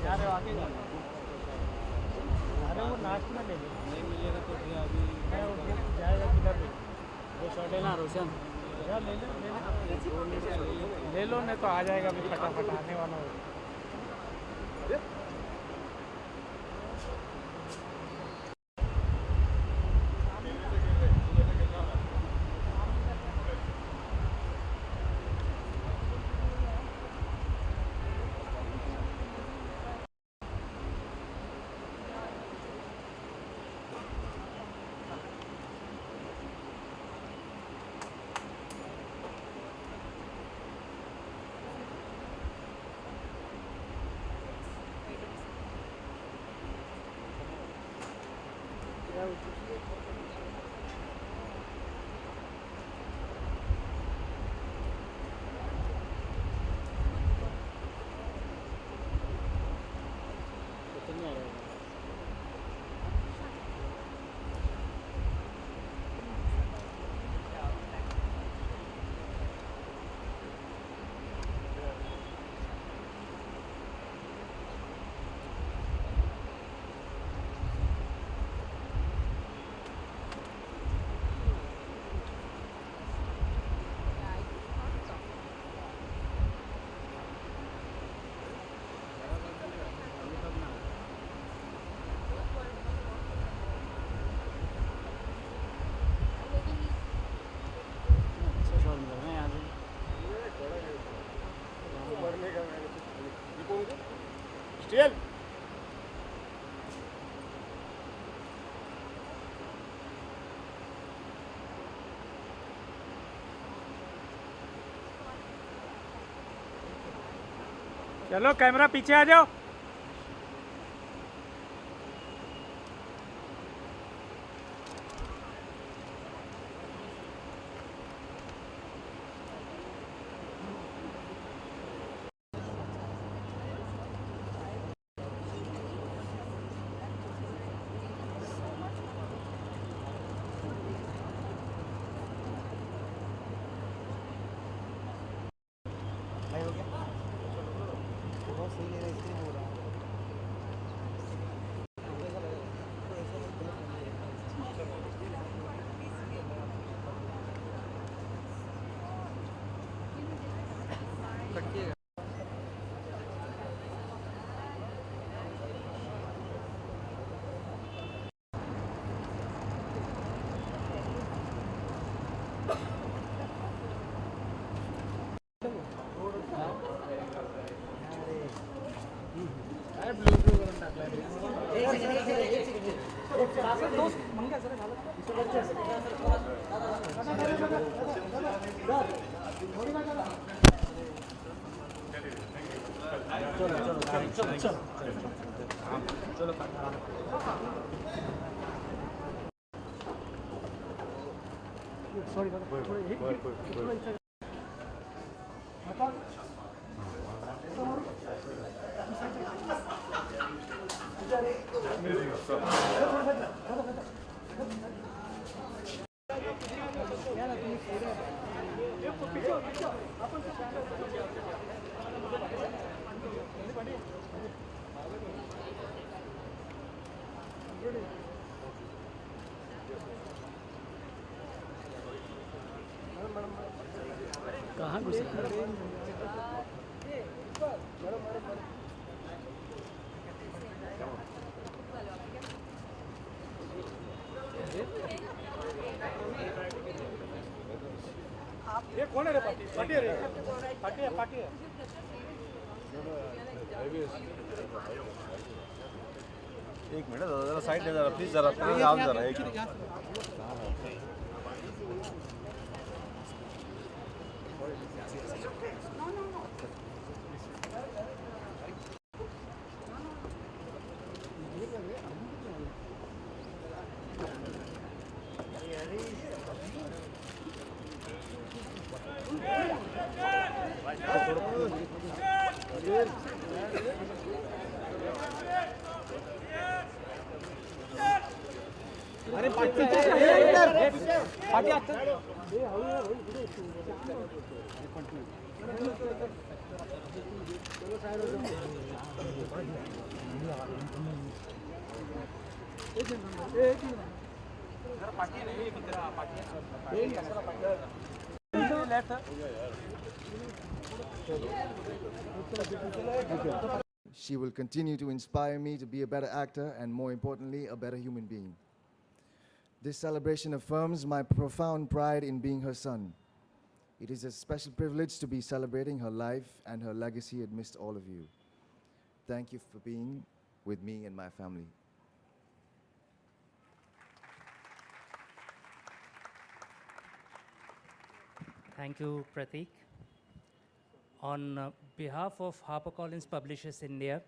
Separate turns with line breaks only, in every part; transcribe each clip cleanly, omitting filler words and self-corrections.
जा रहे हो आगे जा। अरे वो नाच में ले लो, नहीं मिलेगा तो फिर अभी जाएगा किधर भी। वो शॉट है ना रोशन, यार ले लो ले लो, नहीं तो आ जाएगा अभी फटाफट आने वाला हो।
स्टील
चलो कैमरा पीछे आ जाओ। कहाँ घुस रहा है?
ये कौन है रे? पार्टी है रे? पार्टी है, पार्टी है।
एक मिनट जरा साइड दे, जरा प्लीज, जरा आप जरा एक
She will continue to inspire me to be a better actor and, more importantly, a better human being. This celebration affirms my profound pride in being her son. It is a special privilege to be celebrating her life and her legacy amidst all of you. Thank you for being with me and my family.
Thank you, Pratik. On behalf of HarperCollins Publishers India,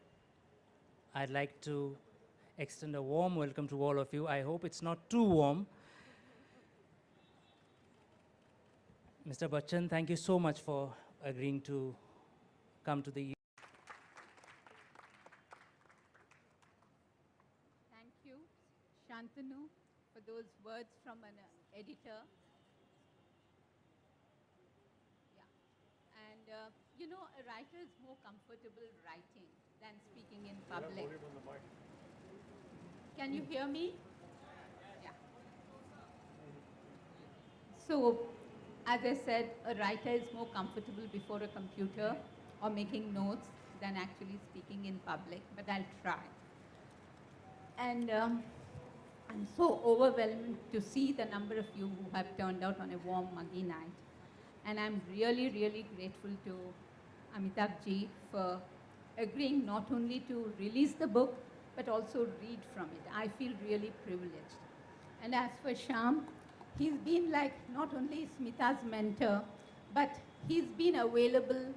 I'd like to extend a warm welcome to all of you. I hope it's not too warm. Mr. Bachchan, thank you so much for agreeing to come to the...
Thank you, Shantanu, for those words from an editor. You know, a writer is more comfortable writing than speaking in public. Can you hear me? Yeah. So, as I said, a writer is more comfortable before a computer or making notes than actually speaking in public, but I'll try. And I'm so overwhelmed to see the number of you who have turned out on a warm, muggy night. And I'm really, really grateful to Amitabh ji for agreeing not only to release the book, but also read from it. I feel really privileged. And as for Shyam, he's been like not only Smita's mentor, but he's been available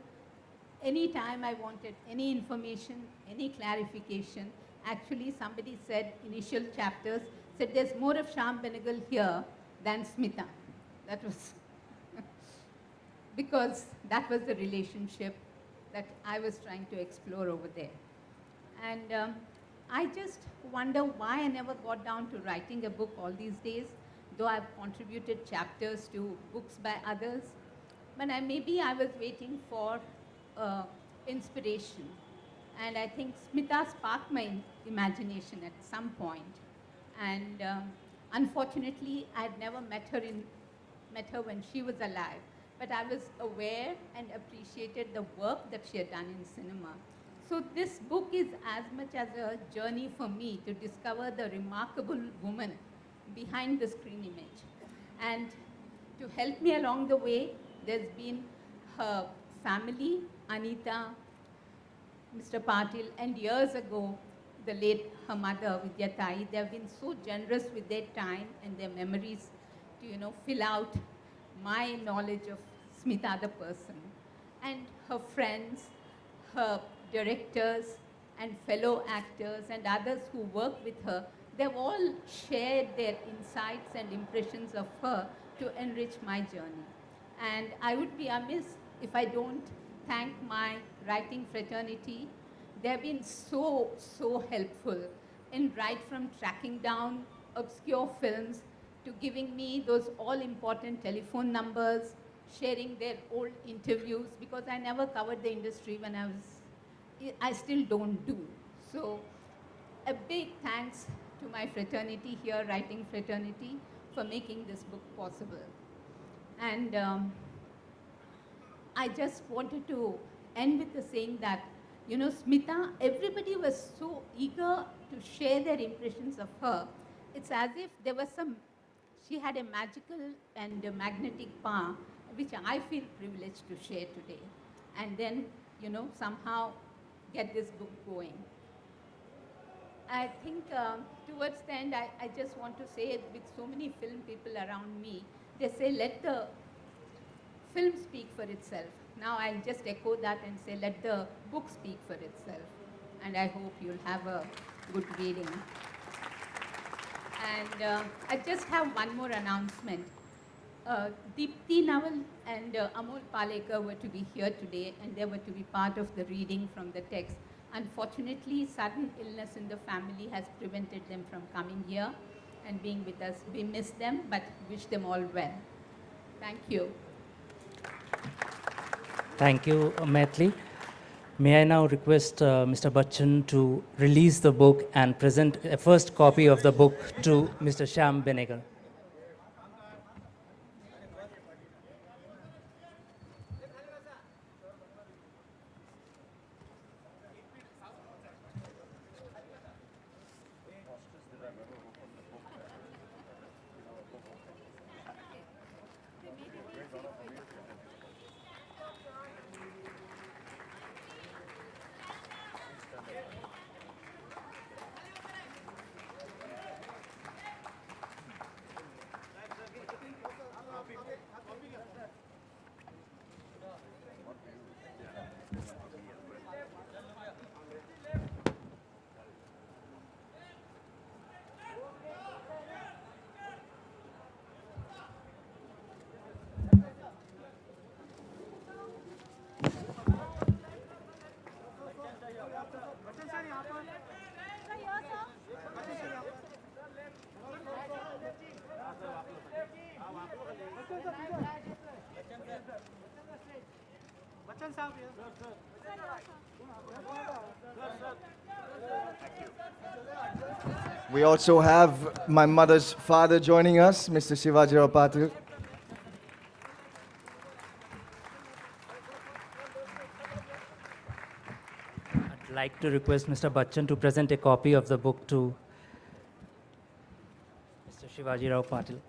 anytime I wanted any information, any clarification. Actually, somebody said, initial chapters, said there's more of Shyam Benegal here than Smita. That was because that was the relationship that I was trying to explore over there. And I just wonder why I never got down to writing a book all these days, though I've contributed chapters to books by others. But maybe I was waiting for inspiration. And I think Smita sparked my imagination at some point. And unfortunately, I'd never met her when she was alive. But I was aware and appreciated the work that she had done in cinema. So this book is as much as a journey for me to discover the remarkable woman behind the screen image. And to help me along the way, there's been her family, Anita, Mr. Patil, and years ago, the late her mother, Vidyatai. They have been so generous with their time and their memories to, you know, fill out my knowledge of Smita the person. And her friends, her directors and fellow actors and others who work with her, they've all shared their insights and impressions of her to enrich my journey. And I would be amiss if I don't thank my writing fraternity. They've been so, so helpful in right from tracking down obscure films to giving me those all-important telephone numbers, sharing their old interviews, because I never covered the industry when I still don't do. So a big thanks to my fraternity here, writing fraternity, for making this book possible. And I just wanted to end with the saying that, you know, Smita, everybody was so eager to share their impressions of her. It's as if there was she had a magical and a magnetic power, which I feel privileged to share today. And then, you know, somehow get this book going. I think towards the end, I just want to say, with so many film people around me, they say, let the film speak for itself. Now I'll just echo that and say, let the book speak for itself. And I hope you'll have a good reading. And I just have one more announcement. Deepti Naval and Amol Palekar were to be here today, and they were to be part of the reading from the text. Unfortunately, sudden illness in the family has prevented them from coming here. and being with us. We miss them, but wish them all well. Thank you.
Thank you, Maithili. May I now request Mr. Bachchan to release the book and present a first copy of the book to Mr. Shyam Benegal.
We also have my mother's father joining us, Mr. Shivaji Rao Patil.
I'd like to request Mr. Bachchan to present a copy of the book to Mr. Shivaji Rao Patil.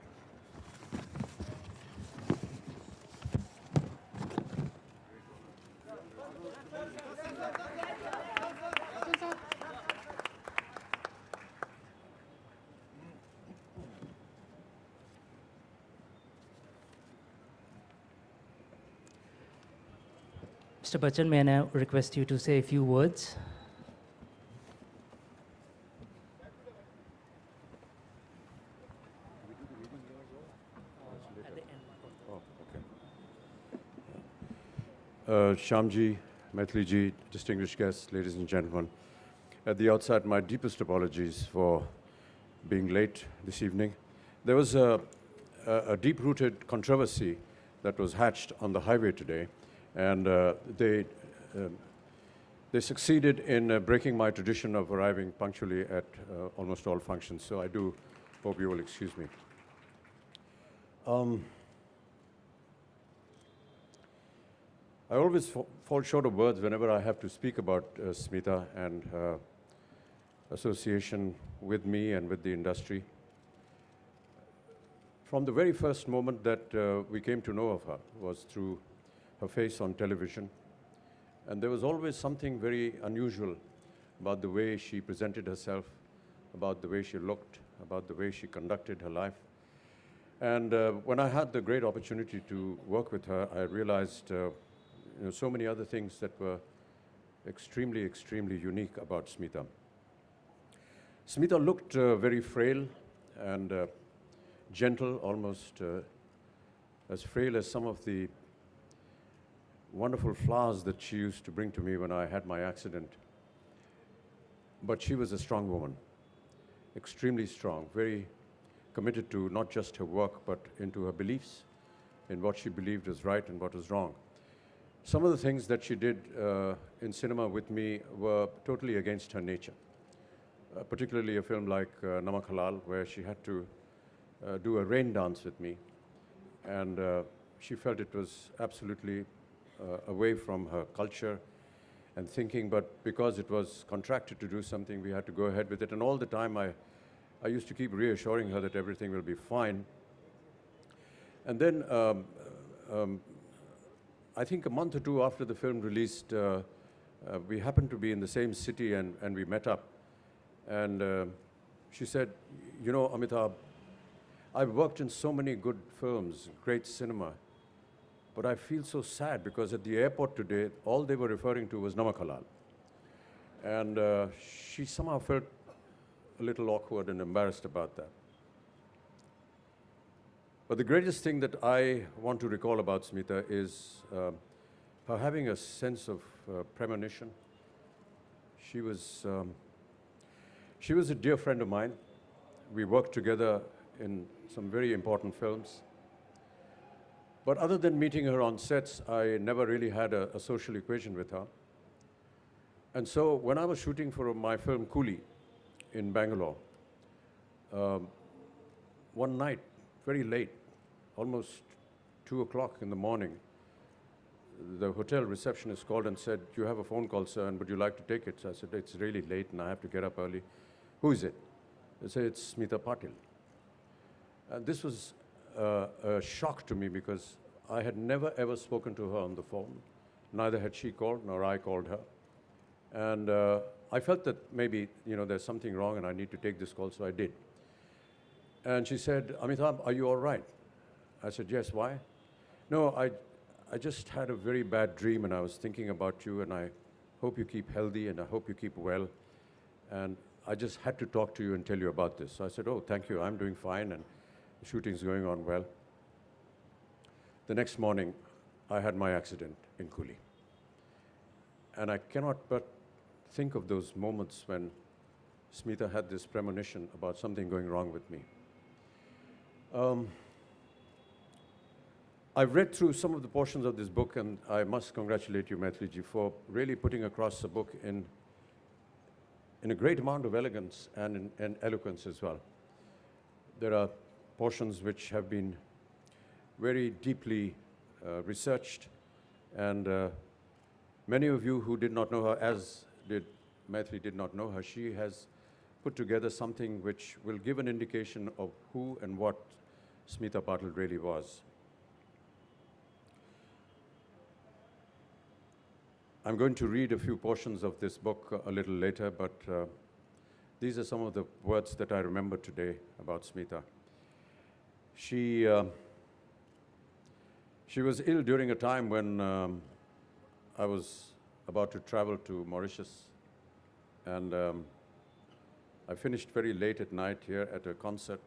Mr. Bachchan, may I now request you to say a few words?
Shyamji, Maithili ji, distinguished guests, ladies and gentlemen. At the outset, my deepest apologies for being late this evening. There was a deep-rooted controversy that was hatched on the highway today, and they succeeded in breaking my tradition of arriving punctually at almost all functions, so I do hope you will excuse me. I always fall short of words whenever I have to speak about Smita and her association with me and with the industry. From the very first moment that we came to know of her was through her face on television. And there was always something very unusual about the way she presented herself, about the way she looked, about the way she conducted her life. And when I had the great opportunity to work with her, I realized so many other things that were extremely, extremely unique about Smita. Smita looked very frail and gentle, almost as frail as some of the wonderful flowers that she used to bring to me when I had my accident. But she was a strong woman, extremely strong, very committed to not just her work, but into her beliefs, in what she believed was right and what was wrong. Some of the things that she did in cinema with me were totally against her nature, particularly a film like Namak Halal, where she had to do a rain dance with me. And she felt it was absolutely away from her culture and thinking, but because it was contracted to do something, we had to go ahead with it. And all the time, I used to keep reassuring her that everything will be fine. And then, I think a month or two after the film released, we happened to be in the same city and we met up. And she said, you know, Amitabh, I've worked in so many good films, great cinema, but I feel so sad because at the airport today, all they were referring to was Namak Halal. And she somehow felt a little awkward and embarrassed about that. But the greatest thing that I want to recall about Smita is her having a sense of premonition. She was a dear friend of mine. We worked together in some very important films. But other than meeting her on sets, I never really had a social equation with her. And so when I was shooting for my film Coolie in Bangalore, one night, very late, almost 2 o'clock in the morning, the hotel receptionist called and said, "You have a phone call, sir, and would you like to take it?" So I said, "It's really late and I have to get up early." "Who is it?" They said, "It's Smita Patil." And this was a shock to me because I had never ever spoken to her on the phone. Neither had she called nor I called her. And I felt that maybe, there's something wrong and I need to take this call, so I did. And she said, "Amitabh, are you all right?" I said, "Yes, why?" "No, I just had a very bad dream and I was thinking about you and I hope you keep healthy and I hope you keep well. And I just had to talk to you and tell you about this." So I said, "Oh, thank you, I'm doing fine and the shooting's going on well." The next morning, I had my accident in Coolie. And I cannot but think of those moments when Smita had this premonition about something going wrong with me. I've read through some of the portions of this book, and I must congratulate you, Maithili ji, for really putting across the book in a great amount of elegance and eloquence as well. There are portions which have been very deeply researched, and many of you who did not know her, as did Maithili did not know her, she has put together something which will give an indication of who and what Smita Patil really was. I'm going to read a few portions of this book a little later, but these are some of the words that I remember today about Smita. She was ill during a time when I was about to travel to Mauritius, and I finished very late at night here at a concert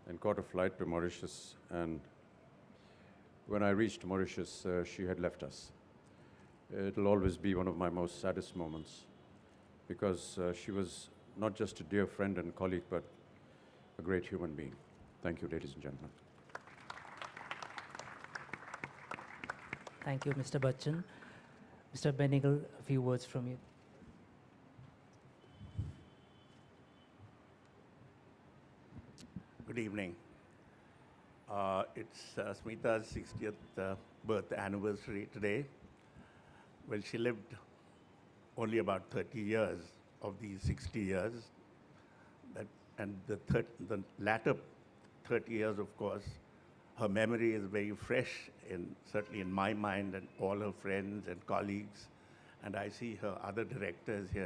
and caught a flight to Mauritius, and when I reached Mauritius, she had left us. It'll always be one of my most saddest moments because she was not just a dear friend and colleague, but a great human being. Thank you, ladies and gentlemen.
Thank you, Mr. Bachchan. Mr. Benigal, a few words from you.
Good evening. It's Smita's 60th birth anniversary today. Well, she lived only about 30 years of these 60 years. And the latter 30 years, of course, her memory is very fresh, certainly in my mind and all her friends and colleagues. And I see her other directors here.